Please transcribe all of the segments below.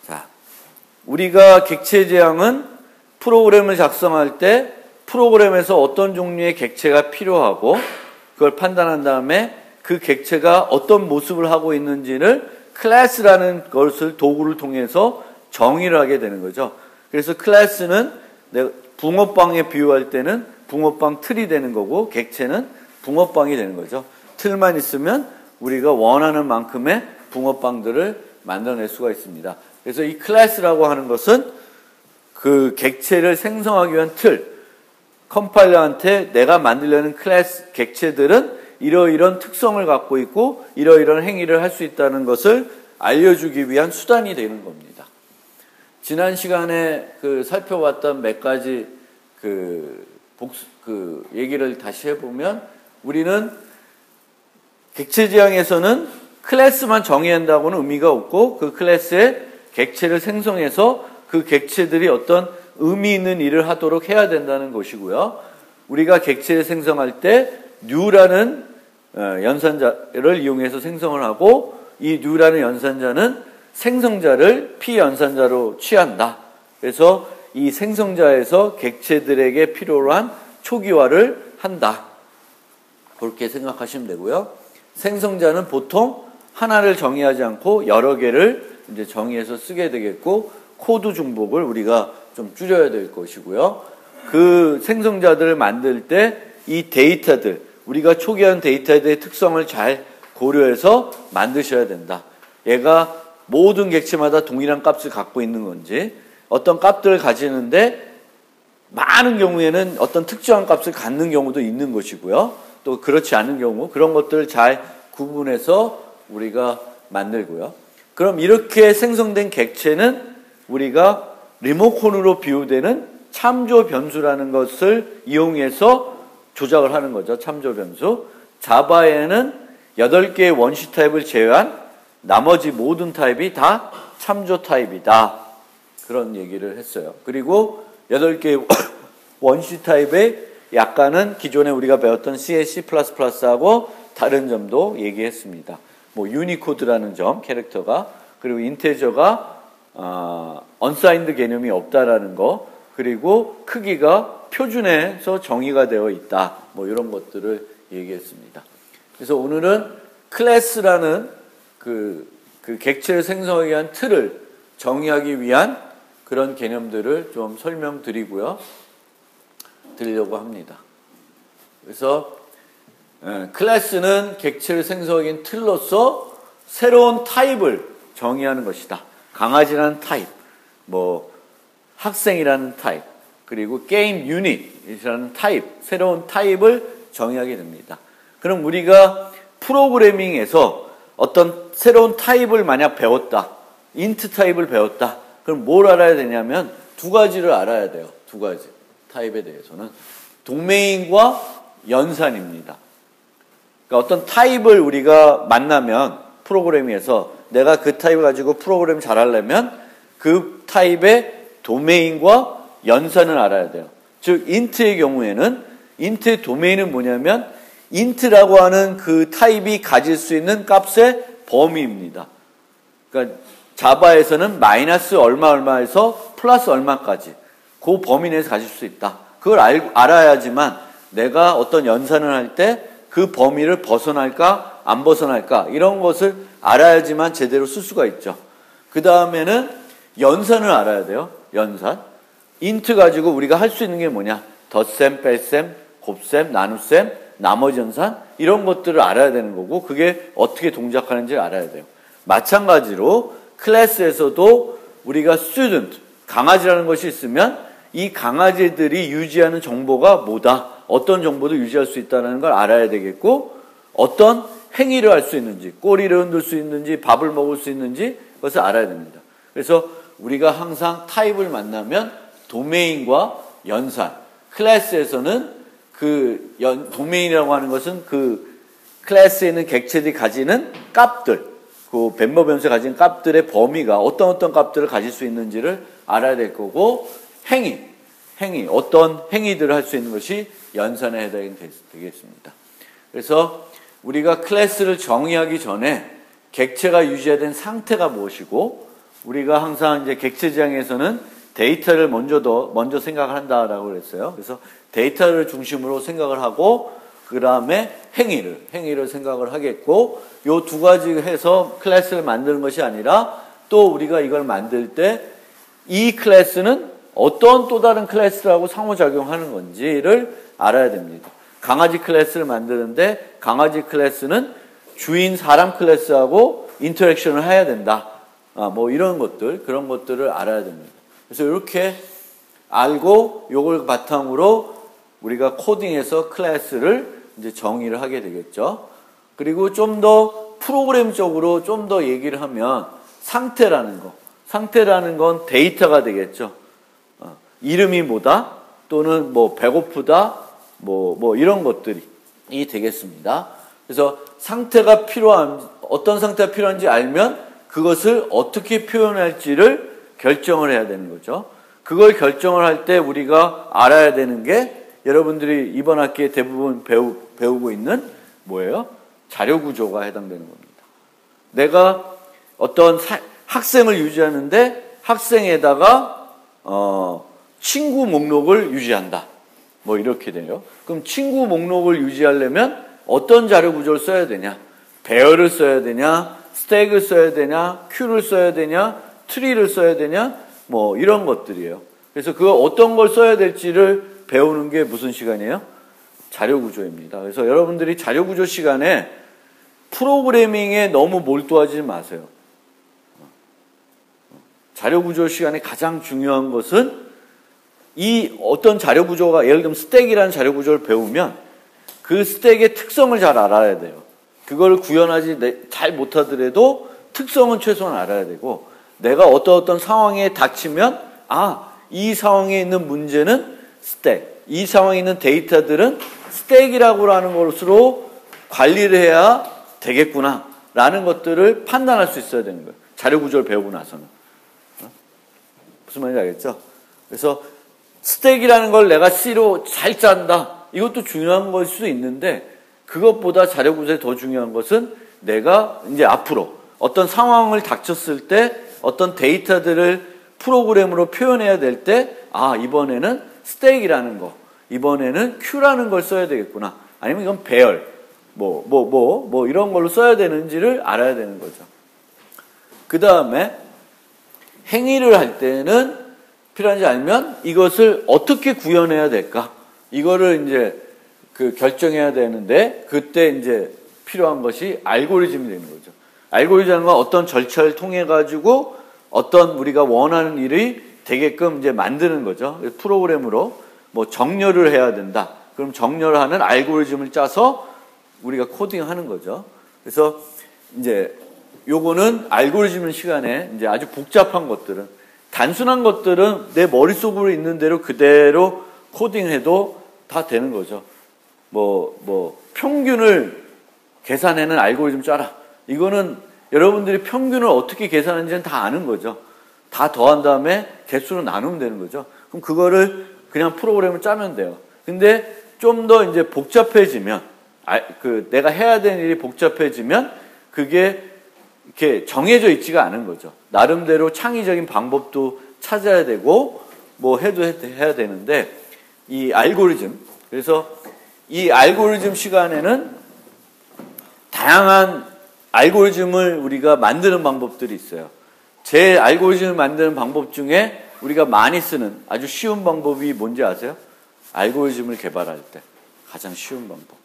자, 우리가 객체 지향은 프로그램을 작성할 때 프로그램에서 어떤 종류의 객체가 필요하고 그걸 판단한 다음에 그 객체가 어떤 모습을 하고 있는지를 클래스라는 것을 도구를 통해서 정의를 하게 되는 거죠. 그래서 클래스는 붕어빵에 비유할 때는 붕어빵 틀이 되는 거고 객체는 붕어빵이 되는 거죠. 틀만 있으면 우리가 원하는 만큼의 붕어빵들을 만들어낼 수가 있습니다. 그래서 이 클래스라고 하는 것은 그 객체를 생성하기 위한 틀, 컴파일러한테 내가 만들려는 클래스 객체들은 이러이런 특성을 갖고 있고 이러이런 행위를 할 수 있다는 것을 알려주기 위한 수단이 되는 겁니다. 지난 시간에 살펴봤던 몇 가지 얘기를 다시 해보면 우리는 객체 지향에서는 클래스만 정의한다고는 의미가 없고 그 클래스의 객체를 생성해서 그 객체들이 어떤 의미 있는 일을 하도록 해야 된다는 것이고요. 우리가 객체를 생성할 때 new라는 연산자를 이용해서 생성을 하고 이 new라는 연산자는 생성자를 p-연산자로 취한다. 그래서 이 생성자에서 객체들에게 필요로 한 초기화를 한다. 그렇게 생각하시면 되고요. 생성자는 보통 하나를 정의하지 않고 여러 개를 이제 정의해서 쓰게 되겠고 코드 중복을 우리가 좀 줄여야 될 것이고요. 그 생성자들을 만들 때 이 데이터들, 우리가 초기화한 데이터들의 특성을 잘 고려해서 만드셔야 된다. 얘가 모든 객체마다 동일한 값을 갖고 있는 건지 어떤 값들을 가지는데 많은 경우에는 어떤 특정한 값을 갖는 경우도 있는 것이고요. 또 그렇지 않은 경우 그런 것들을 잘 구분해서 우리가 만들고요. 그럼 이렇게 생성된 객체는 우리가 리모컨으로 비유되는 참조 변수라는 것을 이용해서 조작을 하는 거죠. 참조 변수. 자바에는 8개의 원시 타입을 제외한 나머지 모든 타입이 다 참조 타입이다. 그런 얘기를 했어요. 그리고 8개의 원시 타입의 약간은 기존에 우리가 배웠던 C, C++하고 다른 점도 얘기했습니다. 뭐 유니코드라는 점, 캐릭터가, 그리고 인테저가 언사인드 개념이 없다라는 거, 그리고 크기가 표준에서 정의가 되어 있다. 뭐 이런 것들을 얘기했습니다. 그래서 오늘은 클래스라는 그 객체를 생성하기 위한 틀을 정의하기 위한 그런 개념들을 좀 설명드리고요. 드리려고 합니다. 그래서 클래스는 객체를 생성하기 위한 틀로서 새로운 타입을 정의하는 것이다. 강아지라는 타입, 뭐 학생이라는 타입, 그리고 게임 유닛이라는 타입, 새로운 타입을 정의하게 됩니다. 그럼 우리가 프로그래밍에서 어떤 새로운 타입을 만약 배웠다, 인트 타입을 배웠다, 그럼 뭘 알아야 되냐면 두 가지를 알아야 돼요. 두 가지 타입에 대해서는 도메인과 연산입니다. 그러니까 어떤 타입을 우리가 만나면 프로그래밍에서 내가 그 타입을 가지고 프로그램 잘하려면 그 타입의 도메인과 연산을 알아야 돼요. 즉 인트의 경우에는 인트의 도메인은 뭐냐면 인트라고 하는 그 타입이 가질 수 있는 값의 범위입니다. 그러니까 자바에서는 마이너스 얼마에서 플러스 얼마까지 그 범위 내에서 가질 수 있다. 그걸 알아야지만 내가 어떤 연산을 할 때 그 범위를 벗어날까 안 벗어날까 이런 것을 알아야지만 제대로 쓸 수가 있죠. 그 다음에는 연산을 알아야 돼요. 연산. 인트 가지고 우리가 할 수 있는 게 뭐냐? 덧셈, 뺄셈, 곱셈, 나눗셈, 나머지 연산 이런 것들을 알아야 되는 거고 그게 어떻게 동작하는지를 알아야 돼요. 마찬가지로 클래스에서도 우리가 student, 강아지라는 것이 있으면 이 강아지들이 유지하는 정보가 뭐다? 어떤 정보도 유지할 수 있다는 걸 알아야 되겠고 어떤 행위를 할 수 있는지, 꼬리를 흔들 수 있는지, 밥을 먹을 수 있는지 그것을 알아야 됩니다. 그래서 우리가 항상 타입을 만나면 도메인과 연산, 클래스에서는 도메인이라고 하는 것은 그 클래스에 있는 객체들이 가지는 값들, 그 멤버 변수에 가진 값들의 범위가 어떤 값들을 가질 수 있는지를 알아야 될 거고 행위, 어떤 행위들을 할 수 있는 것이 연산에 해당이 되겠습니다. 그래서 우리가 클래스를 정의하기 전에 객체가 유지된 상태가 무엇이고, 우리가 항상 이제 객체 지향에서는 데이터를 먼저 생각을 한다라고 그랬어요. 그래서 데이터를 중심으로 생각을 하고, 그 다음에 행위를 생각을 하겠고, 요 두 가지 해서 클래스를 만드는 것이 아니라, 또 우리가 이걸 만들 때 이 클래스는 어떤 또 다른 클래스라고 상호작용하는 건지를 알아야 됩니다. 강아지 클래스를 만드는데 강아지 클래스는 주인 사람 클래스하고 인터랙션을 해야 된다. 뭐 이런 것들, 그런 것들을 알아야 됩니다. 그래서 이렇게 알고 요걸 바탕으로 우리가 코딩해서 클래스를 이제 정의를 하게 되겠죠. 그리고 좀 더 프로그램적으로 좀 더 얘기를 하면 상태라는 건 데이터가 되겠죠. 이름이 뭐다, 또는 뭐 배고프다, 뭐 이런 것들이 되겠습니다. 그래서 어떤 상태가 필요한지 알면 그것을 어떻게 표현할지를 결정을 해야 되는 거죠. 그걸 결정을 할 때 우리가 알아야 되는 게 여러분들이 이번 학기에 대부분 배우고 있는 뭐예요? 자료 구조가 해당되는 겁니다. 내가 어떤 학생을 유지하는데 학생에다가 친구 목록을 유지한다. 뭐 이렇게 돼요. 그럼 친구 목록을 유지하려면 어떤 자료 구조를 써야 되냐? 배열을 써야 되냐? 스택을 써야 되냐? 큐를 써야 되냐? 트리를 써야 되냐? 뭐 이런 것들이에요. 그래서 그 어떤 걸 써야 될지를 배우는 게 무슨 시간이에요? 자료 구조입니다. 그래서 여러분들이 자료 구조 시간에 프로그래밍에 너무 몰두하지 마세요. 자료 구조 시간에 가장 중요한 것은 이 어떤 자료 구조가, 예를 들면 스택이라는 자료 구조를 배우면 그 스택의 특성을 잘 알아야 돼요. 그걸 구현하지 잘 못하더라도 특성은 최소한 알아야 되고, 내가 어떤 상황에 닥치면 이 상황에 있는 문제는 스택, 이 상황에 있는 데이터들은 스택이라고 하는 것으로 관리를 해야 되겠구나 라는 것들을 판단할 수 있어야 되는 거예요. 자료 구조를 배우고 나서는. 무슨 말인지 알겠죠? 그래서 스택이라는 걸 내가 C로 잘 짠다, 이것도 중요한 걸 수도 있는데, 그것보다 자료 구조에 더 중요한 것은 내가 이제 앞으로 어떤 상황을 닥쳤을 때 어떤 데이터들을 프로그램으로 표현해야 될 때, 이번에는 스택이라는 거, 이번에는 Q라는 걸 써야 되겠구나, 아니면 이건 배열, 뭐 이런 걸로 써야 되는지를 알아야 되는 거죠. 그 다음에 행위를 할 때는 필요한지 알면 이것을 어떻게 구현해야 될까, 이거를 이제 결정해야 되는데, 그때 이제 필요한 것이 알고리즘이 되는 거죠. 알고리즘은 어떤 절차를 통해 가지고 어떤 우리가 원하는 일이 되게끔 이제 만드는 거죠. 프로그램으로 뭐 정렬을 해야 된다. 그럼 정렬을 하는 알고리즘을 짜서 우리가 코딩하는 거죠. 그래서 이제 요거는 알고리즘 시간에 이제 아주 복잡한 것들은, 단순한 것들은 내 머릿속으로 있는 대로 그대로 코딩해도 다 되는 거죠. 평균을 계산하는 알고리즘 짜라. 이거는 여러분들이 평균을 어떻게 계산하는지는 다 아는 거죠. 다 더한 다음에 개수로 나누면 되는 거죠. 그럼 그거를 그냥 프로그램을 짜면 돼요. 근데 좀 더 이제 복잡해지면, 내가 해야 되는 일이 복잡해지면 그게 이렇게 정해져 있지가 않은 거죠. 나름대로 창의적인 방법도 찾아야 되고, 해야 되는데, 이 알고리즘, 그래서 이 알고리즘 시간에는 다양한 알고리즘을 우리가 만드는 방법들이 있어요. 제 알고리즘을 만드는 방법 중에 우리가 많이 쓰는 아주 쉬운 방법이 뭔지 아세요? 알고리즘을 개발할 때 가장 쉬운 방법.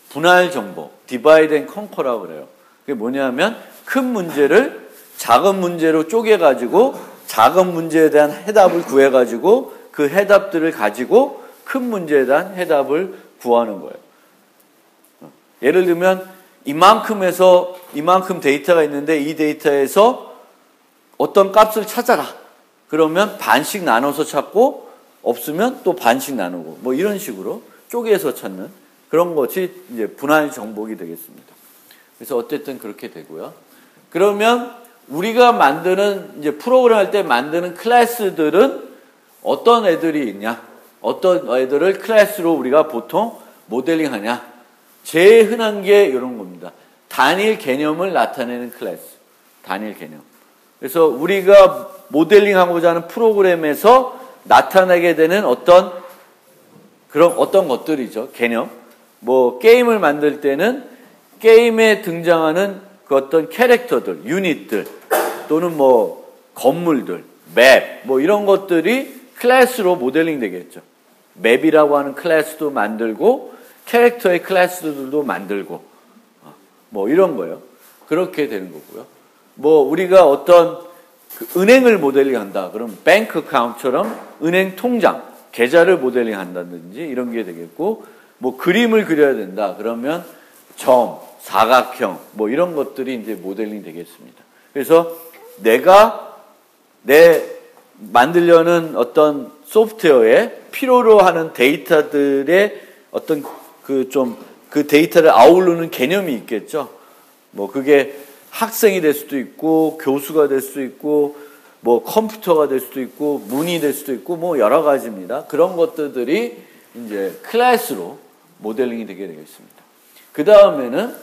분할 정보, divide and conquer라고 그래요. 그게 뭐냐면 큰 문제를 작은 문제로 쪼개가지고 작은 문제에 대한 해답을 구해가지고 그 해답들을 가지고 큰 문제에 대한 해답을 구하는 거예요. 예를 들면 이만큼에서 이만큼 데이터가 있는데 이 데이터에서 어떤 값을 찾아라. 그러면 반씩 나눠서 찾고 없으면 또 반씩 나누고 뭐 이런 식으로 쪼개서 찾는 그런 것이 이제 분할 정복이 되겠습니다. 그래서 어쨌든 그렇게 되고요. 그러면 우리가 만드는 이제 프로그램 할 때 만드는 클래스들은 어떤 애들이 있냐? 어떤 애들을 클래스로 우리가 보통 모델링하냐? 제일 흔한 게 이런 겁니다. 단일 개념을 나타내는 클래스. 단일 개념. 그래서 우리가 모델링하고자 하는 프로그램에서 나타나게 되는 어떤 것들이죠. 개념. 뭐 게임을 만들 때는 게임에 등장하는 그 어떤 캐릭터들, 유닛들 또는 뭐 건물들, 맵 뭐 이런 것들이 클래스로 모델링 되겠죠. 맵이라고 하는 클래스도 만들고 캐릭터의 클래스들도 만들고 뭐 이런 거예요. 그렇게 되는 거고요. 뭐 우리가 어떤 그 은행을 모델링한다. 그럼 뱅크 어카운트처럼 은행 통장, 계좌를 모델링 한다든지 이런 게 되겠고, 뭐 그림을 그려야 된다. 그러면 점, 사각형 뭐 이런 것들이 이제 모델링 되겠습니다. 그래서 내가 만들려는 어떤 소프트웨어에 필요로 하는 데이터들의 어떤 그 데이터를 아우르는 개념이 있겠죠. 뭐 그게 학생이 될 수도 있고 교수가 될 수도 있고 뭐 컴퓨터가 될 수도 있고 문이 될 수도 있고 뭐 여러 가지입니다. 그런 것들이 이제 클래스로 모델링이 되게 되겠습니다. 그 다음에는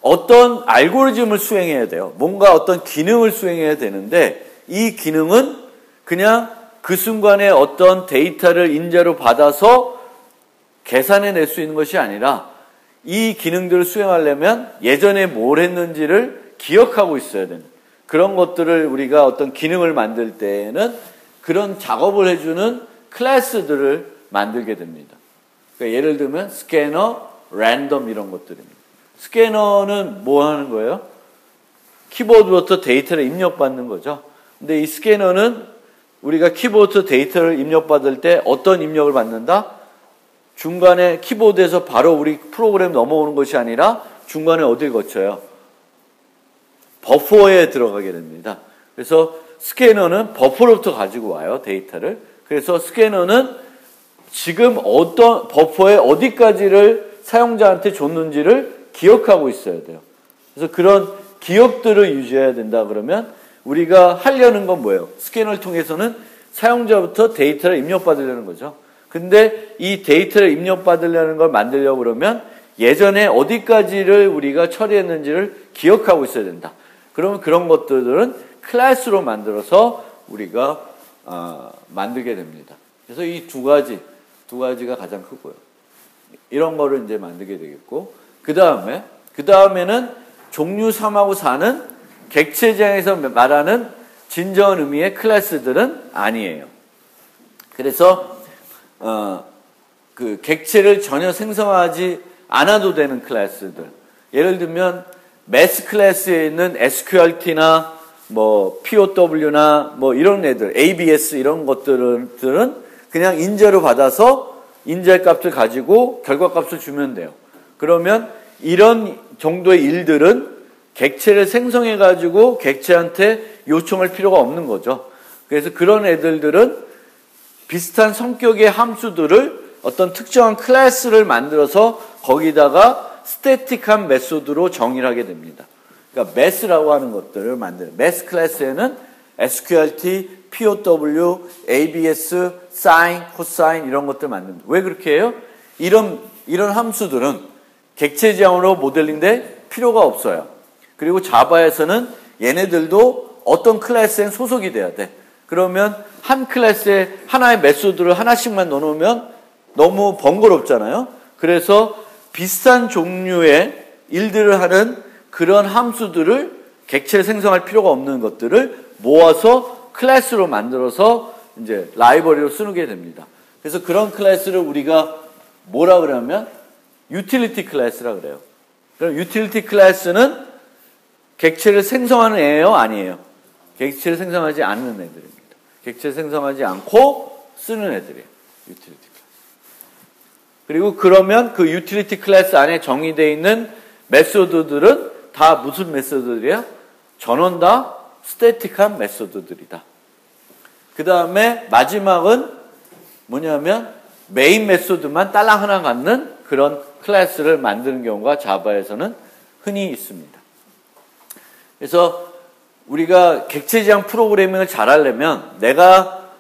어떤 알고리즘을 수행해야 돼요. 뭔가 어떤 기능을 수행해야 되는데 이 기능은 그냥 그 순간에 어떤 데이터를 인자로 받아서 계산해낼 수 있는 것이 아니라 이 기능들을 수행하려면 예전에 뭘 했는지를 기억하고 있어야 되는 그런 것들을 우리가 어떤 기능을 만들 때에는 그런 작업을 해주는 클래스들을 만들게 됩니다. 그러니까 예를 들면 스캐너, 랜덤 이런 것들입니다. 스캐너는 뭐 하는 거예요? 키보드부터 데이터를 입력받는 거죠. 근데 이 스캐너는 우리가 키보드 데이터를 입력받을 때 어떤 입력을 받는다? 중간에 키보드에서 바로 우리 프로그램 넘어오는 것이 아니라 중간에 어딜 거쳐요? 버퍼에 들어가게 됩니다. 그래서 스캐너는 버퍼로부터 가지고 와요, 데이터를. 그래서 스캐너는 지금 어떤 버퍼에 어디까지를 사용자한테 줬는지를 기억하고 있어야 돼요. 그래서 그런 기억들을 유지해야 된다 그러면 우리가 하려는 건 뭐예요? 스캐너를 통해서는 사용자부터 데이터를 입력받으려는 거죠. 근데 이 데이터를 입력받으려는 걸 만들려고 그러면 예전에 어디까지를 우리가 처리했는지를 기억하고 있어야 된다. 그러면 그런 것들은 클래스로 만들어서 우리가 만들게 됩니다. 그래서 이 두 가지가 가장 크고요. 이런 거를 이제 만들게 되겠고, 그 다음에는 종류 3하고 4는 객체지향에서 말하는 진정한 의미의 클래스들은 아니에요. 그래서 그 객체를 전혀 생성하지 않아도 되는 클래스들. 예를 들면 매스 클래스에 있는 SQRT나 뭐 POW나 뭐 이런 애들, ABS 이런 것들은 그냥 인재로 받아서 인재 값을 가지고 결과 값을 주면 돼요. 그러면 이런 정도의 일들은 객체를 생성해 가지고 객체한테 요청할 필요가 없는 거죠. 그래서 그런 애들은 비슷한 성격의 함수들을 어떤 특정한 클래스를 만들어서 거기다가 스태틱한 메소드로 정의를 하게 됩니다. 그러니까 매스라고 하는 것들을 만드는 매스 클래스에는 SQRT, POW, ABS, 사인, 코사인 이런 것들 만듭니다. 왜 그렇게 해요? 이런 함수들은 객체지향으로 모델링될 필요가 없어요. 그리고 자바에서는 얘네들도 어떤 클래스엔 소속이 돼야 돼. 그러면 한 클래스에 하나의 메소드를 하나씩만 넣어놓으면 너무 번거롭잖아요. 그래서 비슷한 종류의 일들을 하는 그런 함수들을 객체를 생성할 필요가 없는 것들을 모아서 클래스로 만들어서 이제 라이브러리로 쓰게 됩니다. 그래서 그런 클래스를 우리가 뭐라 그러면 유틸리티 클래스라 그래요. 그럼 유틸리티 클래스는 객체를 생성하는 애예요, 아니에요? 객체를 생성하지 않는 애들입니다. 객체를 생성하지 않고 쓰는 애들이에요. 유틸리티 클래스. 그리고 그러면 그 유틸리티 클래스 안에 정의되어 있는 메소드들은 다 무슨 메소드들이야? 전원 다 스태틱한 메소드들이다. 그 다음에 마지막은 뭐냐면 메인 메소드만 딸랑 하나 갖는 그런 클래스를 만드는 경우가 자바에서는 흔히 있습니다. 그래서 우리가 객체지향 프로그래밍을 잘하려면 내가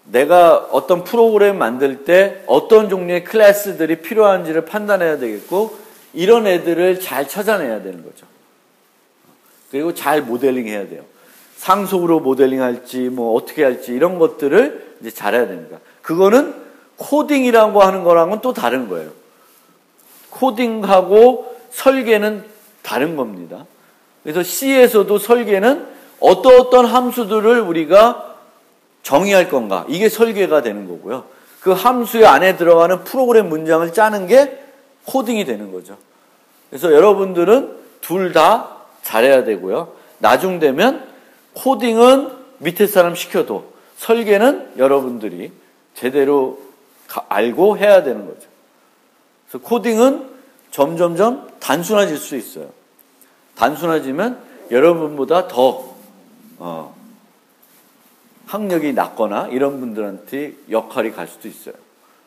내가 어떤 프로그램 만들 때 어떤 종류의 클래스들이 필요한지를 판단해야 되겠고, 이런 애들을 잘 찾아내야 되는 거죠. 그리고 잘 모델링 해야 돼요. 상속으로 모델링 할지, 뭐 어떻게 할지, 이런 것들을 이제 잘해야 됩니다. 그거는 코딩이라고 하는 거랑은 또 다른 거예요. 코딩하고 설계는 다른 겁니다. 그래서 C에서도 설계는 어떤 함수들을 우리가 정의할 건가, 이게 설계가 되는 거고요. 그 함수의 안에 들어가는 프로그램 문장을 짜는 게 코딩이 되는 거죠. 그래서 여러분들은 둘 다 잘해야 되고요. 나중 되면 코딩은 밑에 사람 시켜도 설계는 여러분들이 제대로 알고 해야 되는 거죠. 그래서 코딩은 점점점 단순해질 수 있어요. 단순해지면 여러분보다 더 학력이 낮거나 이런 분들한테 역할이 갈 수도 있어요.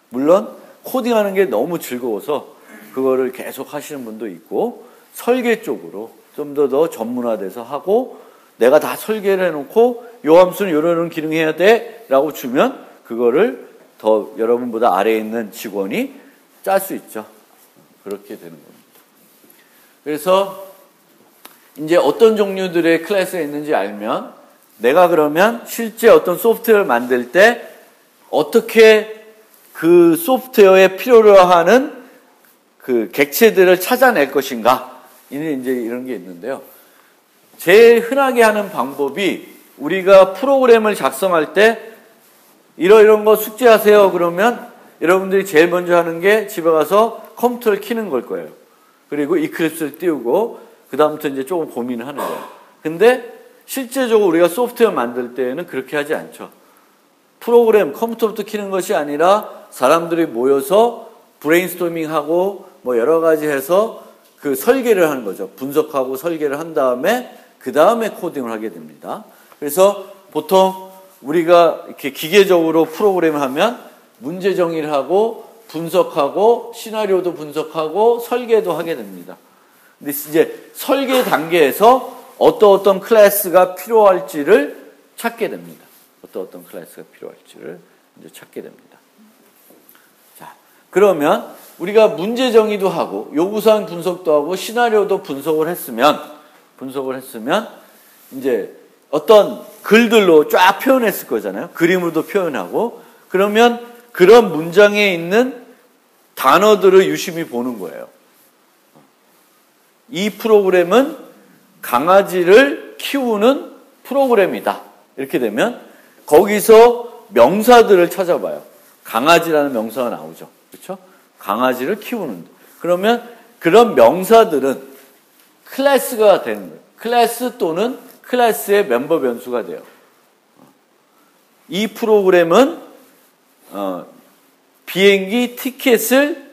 물론 코딩하는 게 너무 즐거워서 그거를 계속 하시는 분도 있고, 설계 쪽으로 좀 더 전문화돼서 하고, 내가 다 설계를 해놓고 요 함수는 요런 기능 해야 돼 라고 주면 그거를 더 여러분보다 아래에 있는 직원이 짤 수 있죠. 그렇게 되는 겁니다. 그래서 이제 어떤 종류들의 클래스가 있는지 알면, 내가 그러면 실제 어떤 소프트웨어를 만들 때 어떻게 그 소프트웨어에 필요로 하는 그 객체들을 찾아낼 것인가, 이제 이런 게 있는데요. 제일 흔하게 하는 방법이, 우리가 프로그램을 작성할 때 이런 거 숙제하세요 그러면 여러분들이 제일 먼저 하는 게 집에 가서 컴퓨터를 켜는 걸 거예요. 그리고 이클립스를 띄우고 그 다음부터 이제 조금 고민을 하는 거예요. 근데 실제적으로 우리가 소프트웨어 만들 때는 그렇게 하지 않죠. 프로그램, 컴퓨터부터 켜는 것이 아니라 사람들이 모여서 브레인스토밍하고 뭐 여러 가지 해서 그 설계를 하는 거죠. 분석하고 설계를 한 다음에 그 다음에 코딩을 하게 됩니다. 그래서 보통 우리가 이렇게 기계적으로 프로그램을 하면 문제 정의를 하고 분석하고 시나리오도 분석하고 설계도 하게 됩니다. 근데 이제 설계 단계에서 어떤 클래스가 필요할지를 찾게 됩니다. 어떤 클래스가 필요할지를 이제 찾게 됩니다. 자, 그러면 우리가 문제 정의도 하고 요구사항 분석도 하고 시나리오도 분석을 했으면 이제 어떤 글들로 쫙 표현했을 거잖아요. 그림으로도 표현하고, 그러면 그런 문장에 있는 단어들을 유심히 보는 거예요. 이 프로그램은 강아지를 키우는 프로그램이다. 이렇게 되면 거기서 명사들을 찾아봐요. 강아지라는 명사가 나오죠. 그렇죠? 강아지를 키우는. 그러면 그런 명사들은 클래스가 되는 거예요. 클래스 또는 클래스의 멤버 변수가 돼요. 이 프로그램은 비행기 티켓을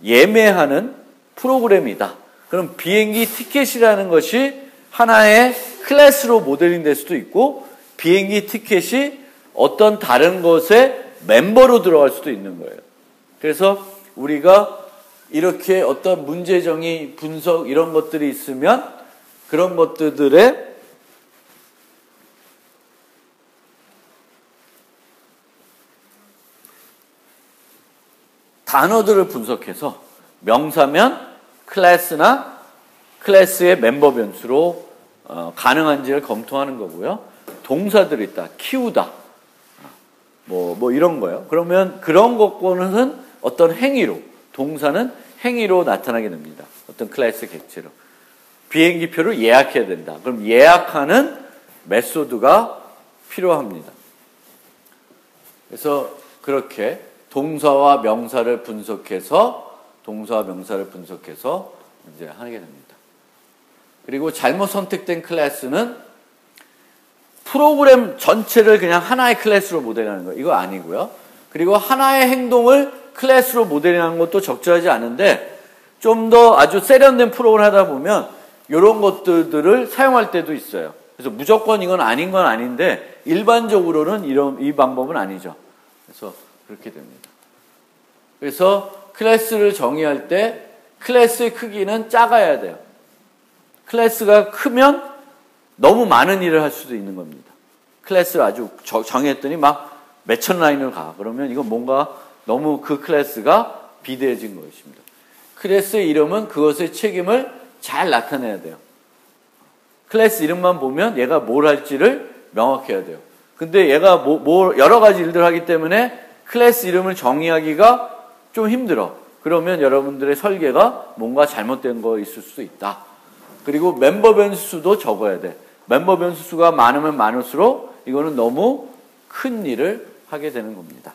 예매하는 프로그램이다. 그럼 비행기 티켓이라는 것이 하나의 클래스로 모델링 될 수도 있고, 비행기 티켓이 어떤 다른 것의 멤버로 들어갈 수도 있는 거예요. 그래서 우리가 이렇게 어떤 문제 정의, 분석 이런 것들이 있으면 그런 것들의 단어들을 분석해서 명사면 클래스나 클래스의 멤버 변수로 가능한지를 검토하는 거고요. 동사들이 있다. 키우다. 뭐 이런 거예요. 그러면 그런 것과는 어떤 행위로, 동사는 행위로 나타나게 됩니다. 어떤 클래스 객체로. 비행기표를 예약해야 된다. 그럼 예약하는 메소드가 필요합니다. 그래서 그렇게 동사와 명사를 분석해서 이제 하게 됩니다. 그리고 잘못 선택된 클래스는 프로그램 전체를 그냥 하나의 클래스로 모델하는 거예요. 이거 아니고요. 그리고 하나의 행동을 클래스로 모델하는 것도 적절하지 않은데, 좀 더 아주 세련된 프로그램을 하다 보면 이런 것들을 사용할 때도 있어요. 그래서 무조건 이건 아닌 건 아닌데 일반적으로는 이 방법은 아니죠. 그래서 그렇게 됩니다. 그래서 클래스를 정의할 때 클래스의 크기는 작아야 돼요. 클래스가 크면 너무 많은 일을 할 수도 있는 겁니다. 클래스를 아주 정했더니 막 몇천 라인을 가. 그러면 이건 뭔가 너무 그 클래스가 비대해진 것입니다. 클래스의 이름은 그것의 책임을 잘 나타내야 돼요. 클래스 이름만 보면 얘가 뭘 할지를 명확해야 돼요. 근데 얘가 여러 가지 일들을 하기 때문에 클래스 이름을 정의하기가 좀 힘들어. 그러면 여러분들의 설계가 뭔가 잘못된 거 있을 수 있다. 그리고 멤버 변수도 적어야 돼. 멤버 변수가 많으면 많을수록 이거는 너무 큰 일을 하게 되는 겁니다.